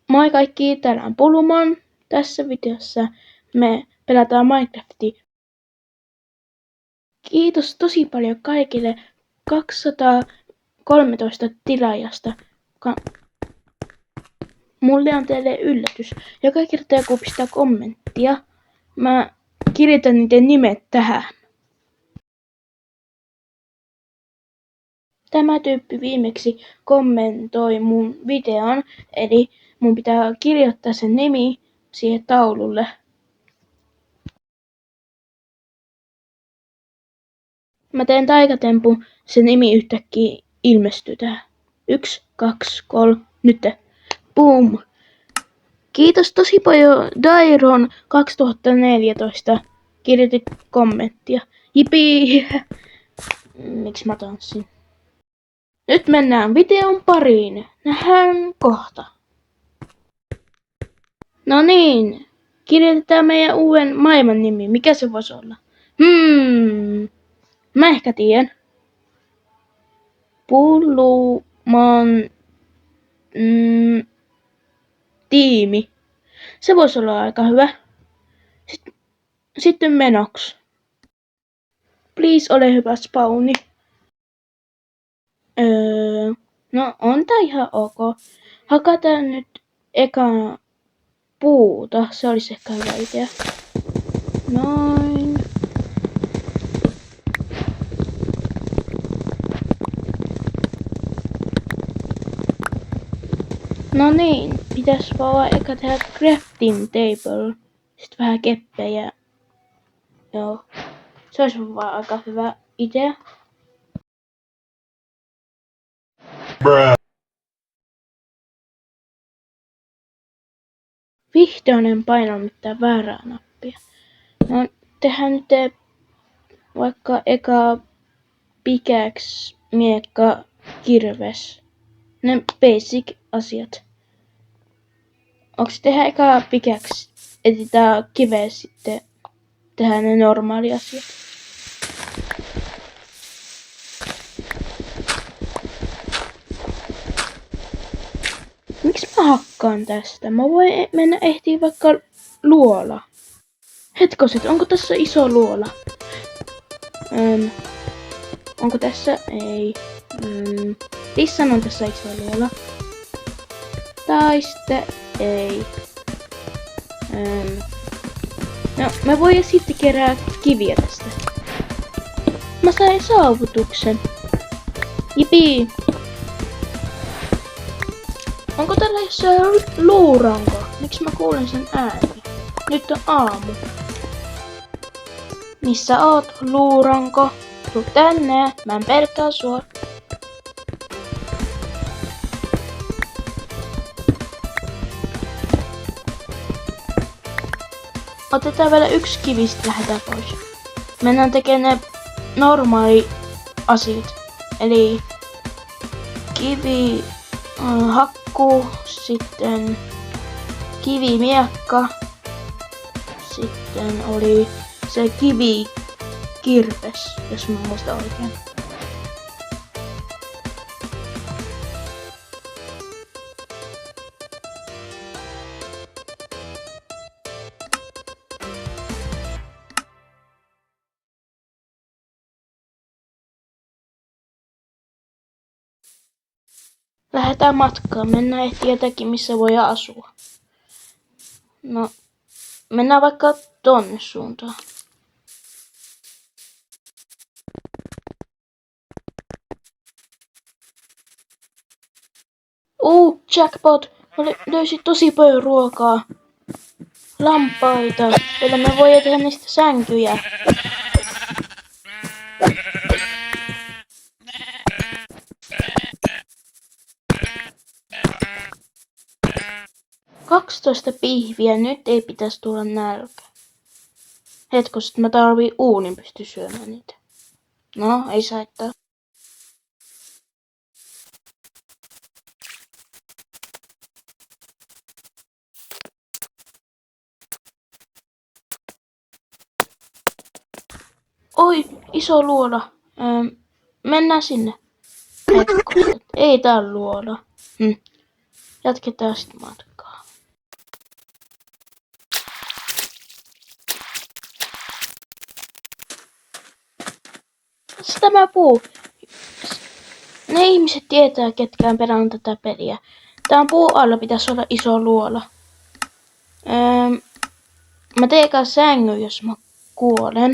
Moi kaikki, täällä on Pulumon. Tässä videossa me pelataan Minecraftia. Kiitos tosi paljon kaikille 213 tilaajasta. Mulle on teille yllätys. Joka kerta joku pistää kommenttia, mä kirjoitan niiden nimet tähän. Tämä tyyppi viimeksi kommentoi mun videon, eli mun pitää kirjoittaa sen nimi siihen taululle. Mä teen taikatempun, se nimi yhtäkkiä ilmestyy tähän. 1, 2, 3, nyt. Boom! Kiitos tosi paljon Dairon 2014. Kirjoitit kommenttia. Jipii! Miksi mä tanssin? Nyt mennään videon pariin. Nähdään kohta. No niin. Kirjoitetaan meidän uuden maailman nimi. Mikä se voisi olla? Mä ehkä tiedän. Pulumon tiimi. Se voisi olla aika hyvä. Sitten menoksi. Please ole hyvä spawni. No on tää ihan ok. Hakataan nyt eka puuta. Se olisi ehkä hyvä idea. Noin. No niin, pitäis vaan eka tehdä crafting table. Sitten vähän keppejä. Joo. Se olisi vaan aika hyvä idea. Vihdoin en painanut mitään väärää nappia. No, tehdään nyt vaikka eka pickaxe, miekka, kirves. Ne basic asiat. Onks tehdä eka pickaxe, etsitään kiveä sitten tehdään ne normaali asiat. Miksi mä hakkaan tästä? Mä voin mennä ehtii vaikka luola. Hetkoset, onko tässä iso luola? Onko tässä? Ei. Tissan on tässä iso luola. Tai sitten ei. No, mä voin sitten kerää kiviä tästä. Mä sain saavutuksen. Jipii. Onko tällä jossain luuranko? Miksi mä kuulen sen ääni? Nyt on aamu. Missä oot, luuranko? Tuu tänne, mä en pelkää sua. Otetaan vielä yksi kivi, sit lähdetään pois. Mennään tekemään ne normaali asiat. Eli kivi, hakku, sitten kivimiekka. Sitten oli se kivikirves, jos mä muistan oikein. Lähdetään matkaan. Mennään ehti jotakin, missä voi asua. No, mennään vaikka tonne suuntaan. Jackpot! Mä löysin tosi paljon ruokaa. Lampaita. Joilla me voidaan tehdä niistä sänkyjä. Kaksitoista pihviä, nyt ei pitäisi tulla nälkä. Hetkoset, mä tarviin uunin pysty syömään niitä. No, ei saittaa. Oi, iso luola. Mennään sinne. Hekkoset. Ei tää on luola. Jatketaan sitten matkaa. Tässä tämä puu. Ne ihmiset tietää, ketkä on pelannut tätä peliä. Tää on puu alla, pitäisi olla iso luola. Mä teen kanssa sängyn, jos mä kuolen.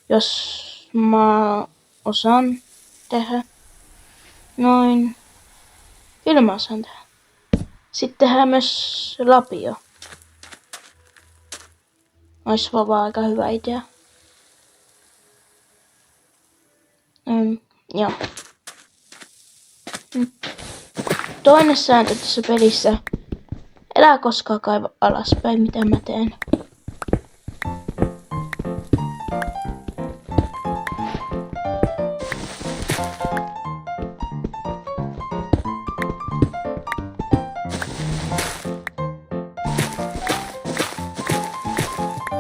Jos mä osaan tehdä. Noin. Kyllä mä osaan tehdä. Sitten tehdään myös lapio. Ois vaan aika hyvä idea. Joo. Toinen sääntö tässä pelissä. Älä koskaan kaiva alaspäin, mitä mä teen.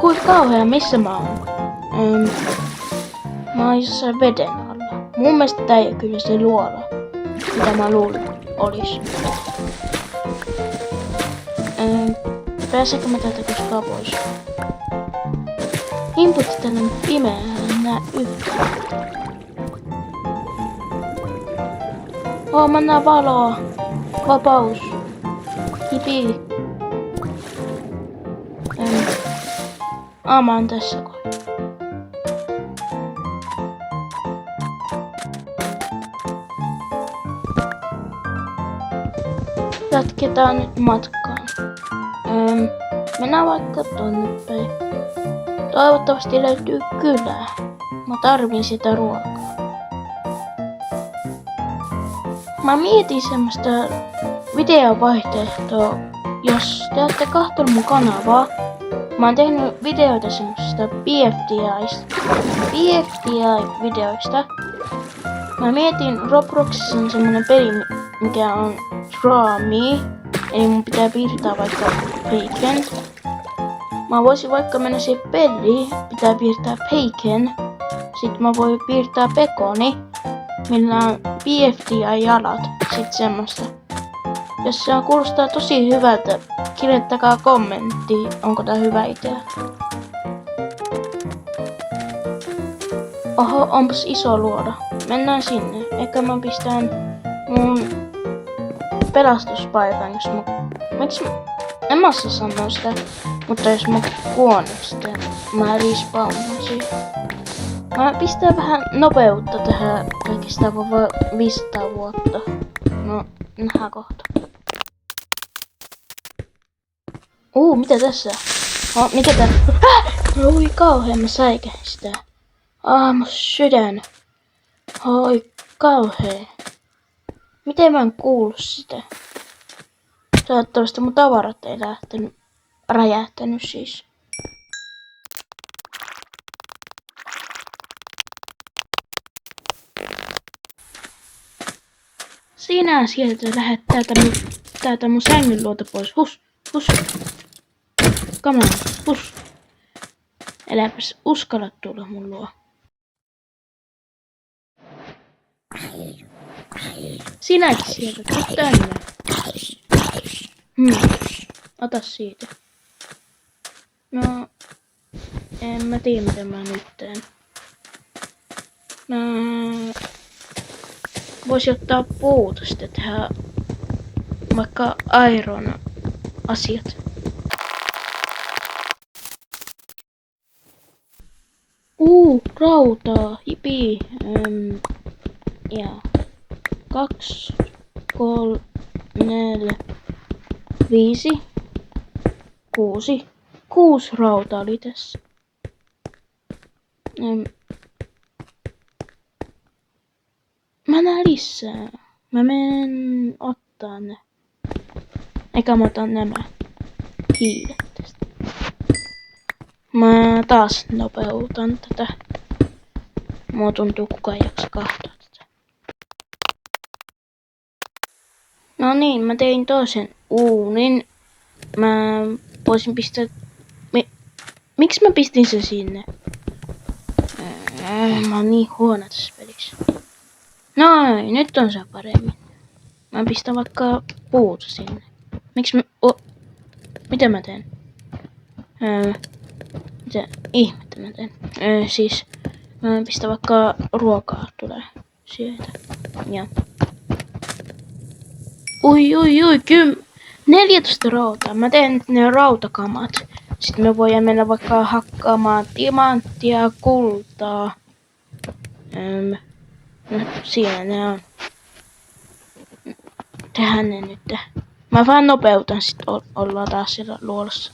Kui kauhea, missä mä oon? Mä oon jossain veden alla. Mun mielestä tää ei oo kyllä se luola, mitä mä luulin olis. Pääseekö mä täältä koskaan pois? Inputti tänne pimeään, en näe yhtään. Mä näen valoa. Vapaus. Hipi. Mä oon tässä kohtaa. Jatketaan nyt matkaan. Mennään vaikka tonne päin. Toivottavasti löytyy kylää. Mä tarvin sitä ruokaa. Mä mietin semmoista videovaihtoehtoa. Jos te olette katsonut mun kanavaa, mä oon tehnyt videoita semmoisista BFDI-videoista. Mä mietin, Robloxissa on semmonen peli, mikä on Draw Me. Eli mun pitää piirtää vaikka bacon. Mä voisin vaikka mennä siihen peliin, pitää piirtää bacon. Sitten mä voin piirtää pekoni, millä on BFDI-jalat. Sitten semmoista. Jos se kuulostaa tosi hyvältä, kirjoittakaa kommentti, onko tää hyvä idea. Oho, onpas iso luola. Mennään sinne. Ehkä mä pistän mun pelastuspaikan, jos mä... En mä osaa sanoa sitä, mutta jos mä kuolen sitä, mä respawnasin. Mä pistän vähän nopeutta tähän, kaikista vaan 500 vuotta. No, nähdään kohta. Mitä tässä? Mikä tää? Oi kauhean, mä säikähin sitä. Mun sydän. Oi kauhea. Miten mä en kuullut sitä? Toivottavasti mun tavarat ei räjähtänyt siis. Sinä sieltä lähdet täältä mun sängyn luota pois. Hus. Come on, hus. Äläpäs uskalla tulla mun luo. Sinäkin sieltä, tuu tänne. Ota siitä. No, en mä tiedä mitä mä nyt teen. Voisin ottaa puuta sitten tehdä vaikka iron asiat. Rautaa, hipi. Ja 2, 3, 4, 5, 6. 6 rautaa oli tässä. Mä näen lisää. Mä menen ottaa ne. Eikä mä otan nämä hiilet tästä. Mä taas nopeutan tätä. Mua tuntuu kukaan jaksa katsoa tätä. No niin, mä tein toisen uunin. Mä voisin pistää... Miksi mä pistin sen sinne? Mä oon niin huono tässä pelissä. Noin, nyt on se paremmin. Mä pistän vaikka puuta sinne. Miksi mä... Mitä mä teen? Mitä ihmettä mä teen? Siis mä pistän vaikka ruokaa tulee sieltä. Ja. Ui, 14 rautaa. Mä teen nyt ne rautakamat. Sitten me voidaan mennä vaikka hakkaamaan timanttia, kultaa. No, siinä ne on. Tehdään ne nyt. Mä vaan nopeutan, sit ollaan taas siellä luolassa.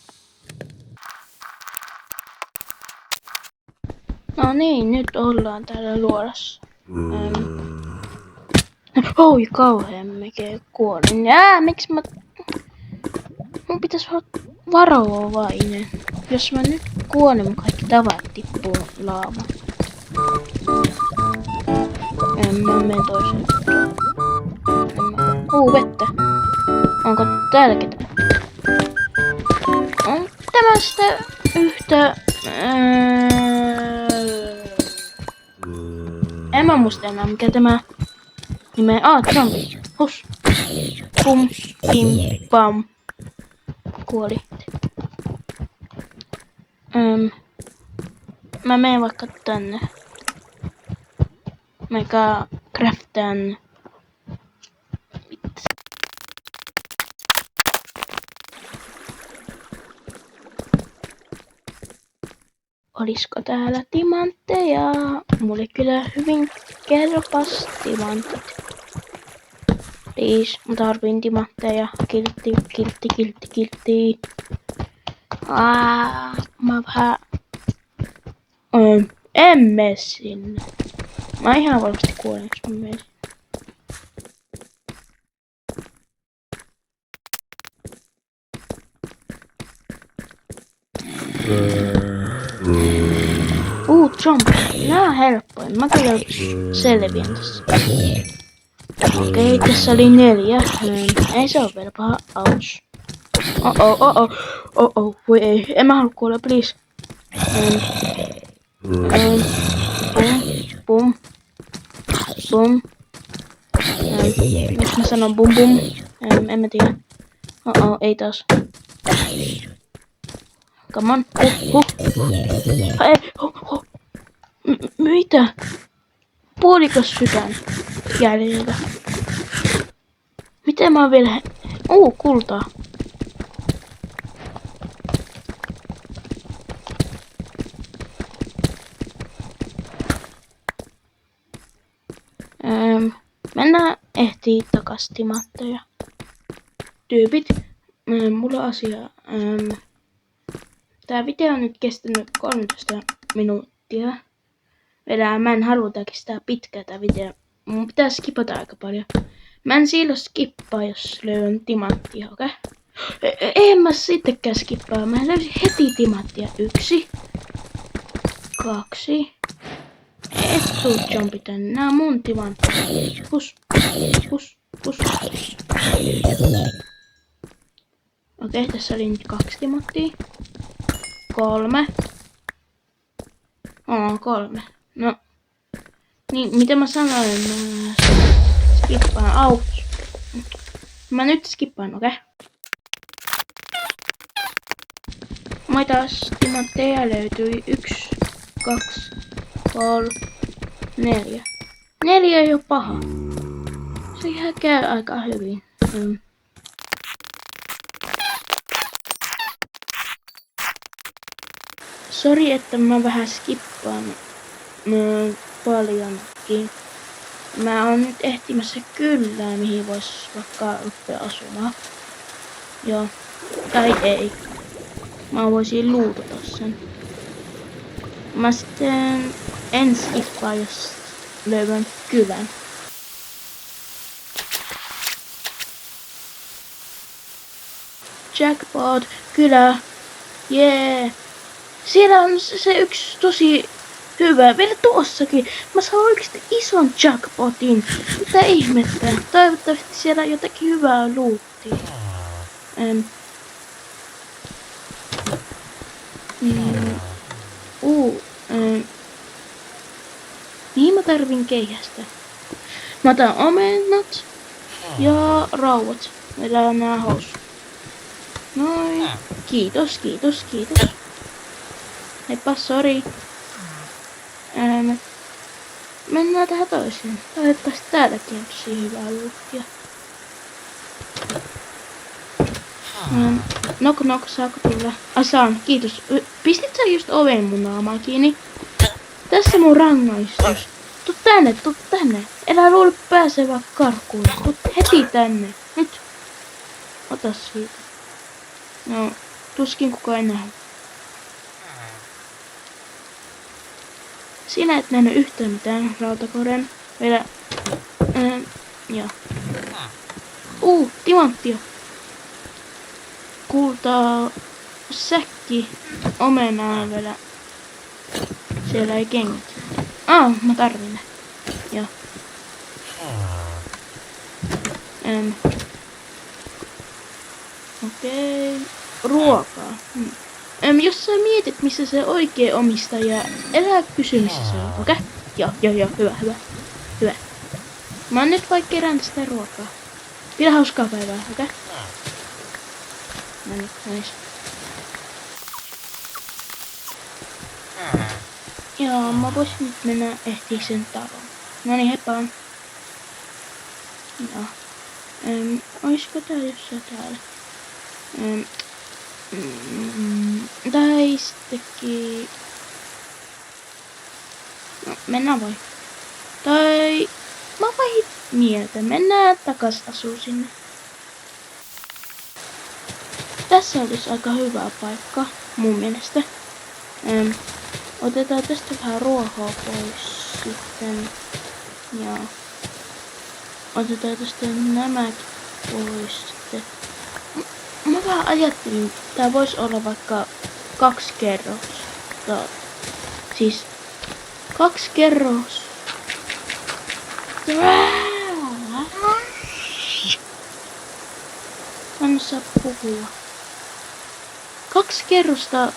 No niin, nyt ollaan täällä luolassa. Oi, kauhean mikä kuolin. Miksi mä... Mun pitäis olla varovainen. Jos mä nyt kuolen, mun kaikki tavat tippuu laavaan. Mä menen toiseen. Vettä. Onko täällä ketään? On tämä sitä yhtä... En mä muista enää mikä tämä nime. Zombie. Hus. Pum. Pim. Pam. Kuoli. Mä menen vaikka tänne. Meikä craftan. Olisiko täällä timantteja? Mulle kyllä hyvin kelpas timantit. Please, mä tarvin timantteja. Kiltti. Mä vähän... En mene sinne. Mä ihan varmasti kuolen, jos mä menen. Zombie. Nää on helppoja. Mä kyllä selviän tässä. Okei, tässä oli 4. Ei se oo vielä paha. Ouch. Voi ei. En mä halua kuolla, please. Bum. Jos mä sanon bum. En mä tiedä. Ei taas. Come on. Mitä? Puolikas sydän jäljellä. Miten mä oon vielä... kultaa. Mennään ehtii takas timantteja. Tyypit. Mulla on asia. Tää video on nyt kestänyt 13 minuuttia. Mä en halua kestää pitkää tää video. Mun pitää skipata aika paljon. Mä en silloin skippaa, jos löydän timanttia, okei? En mä sittenkään skippaa. Mä löysin heti timanttia. 1, 2. Et tuu jumpi tänne. Nää on mun timanttia. Pus. Okei, tässä oli nyt 2 timanttia. 3. 3. No. Niin, mitä mä sanoin? Mä skippaan. Mä nyt skippaan, okei? Taas timantteja löytyi 1, 2, 3, 4. 4 ei oo paha. Se ihan käy aika hyvin. Sori, että mä vähän skippaan paljonkin. Mä oon nyt ehtimässä kylään, mihin vois vaikka ruppea asumaan. Joo. Tai ei. Mä voisin luutata sen. Mä sitten en skippaa, jos löydän kylän. Jackpot, kylä. Jee. Siellä on se yksi tosi hyvä. Vielä tuossakin. Mä saan oikeesti ison jackpotin. Mitä ihmettä? Toivottavasti siellä on jotakin hyvää luuttia. Mihin mä tarvin keihästä? Mä otan omenat ja rauat. Vedään nää housuun. Noin. Kiitos. Heippa, sori. Mennään tähän toiseen. Toivottavasti täälläkin on tosi hyvää lootia. Knock, saako tulla? Saan, kiitos. Pistit sä just oven mun naamaa kiinni? Tässä mun rangaistus. Tuu tänne. Elä luule pääsevä karkuun. Tuu heti tänne. Nyt. Ota siitä. No, tuskin kukaan ei nähnyt. Sinä et nähnyt yhtään mitään, rautakoren. Vielä... joo. Timanttia. Kultaa säkki omenaa vielä. Siellä ei kengät. Mä tarvin ne. Joo. Okei. Ruokaa. Jos sä mietit, missä se oikea omistaja, elää kysy, missä se on, okei? Joo, hyvä. Mä oon nyt vaikka kerään sitä ruokaa. Pidä hauskaa päivää, okei? No niin. Joo, mä voisin nyt mennä ehtii sen taloon. No niin, heippa. Joo. Oisko tää jossain täällä? Tai sittenkin... No, mennään vai? Tai... Mä vaihin mieltä. Mennään takas asuu sinne. Tässä olisi aika hyvä paikka, mun mielestä. Otetaan tästä vähän ruohaa pois sitten. Ja... Otetaan tästä nämäkin pois sitten. Mä vaan ajattelin, tää voisi olla vaikka 2 kerrosta. Siis 2 kerros. Mä en saa puhua. 2 kerrosta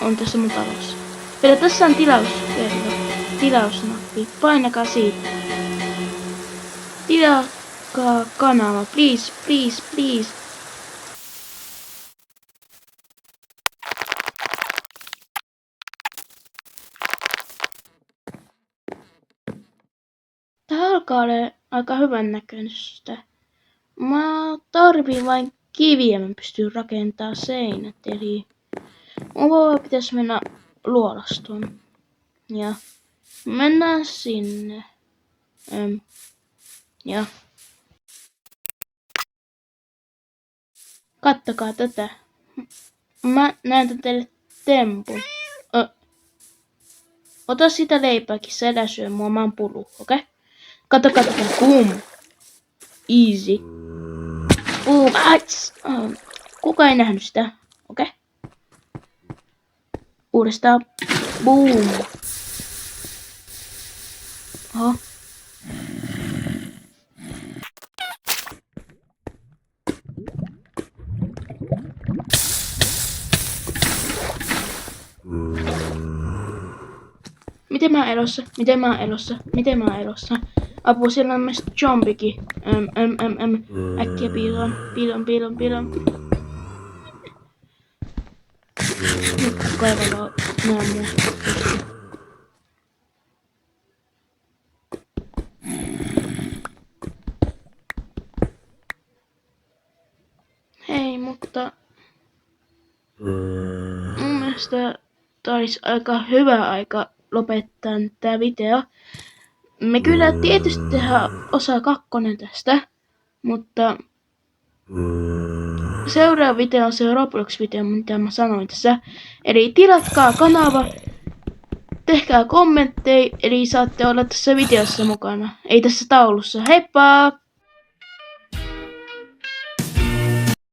on tässä mun talossa. Vielä tässä on tilausnappi. Painakaa siitä. Tilaakaa kanava. Please. Tää alkaa olla aika hyvän näköistä. Mä tarviin vain kiviä, mä pystyn rakentamaan seinät, eli mun pitäisi mennä luolastoon. Ja mennään sinne. Ja kattokaa tätä. Mä näytän teille tempun. Ota sitä leipääkin, sä elä syö mua, mä oon pulu, okei? Okay? Kato. Boom. Easy. Boom. Kuka ei nähnyt sitä? Okei. Okay. Uudestaan. Boom. Oho. Miten mä oon elossa? Apua, siellä on myös zombikin. Äkkiä piiloon. Nyt kaivalla nää mustat. Hei, mutta... Mun mielestä tää olisi aika hyvä aika lopettaa tää video. Me kyllä tietysti tehdään osa 2 tästä, mutta seuraava video on se Roblox-video, mitä mä sanoin tässä. Eli tilatkaa kanava, tehkää kommentteja, eli saatte olla tässä videossa mukana, ei tässä taulussa. Heippa!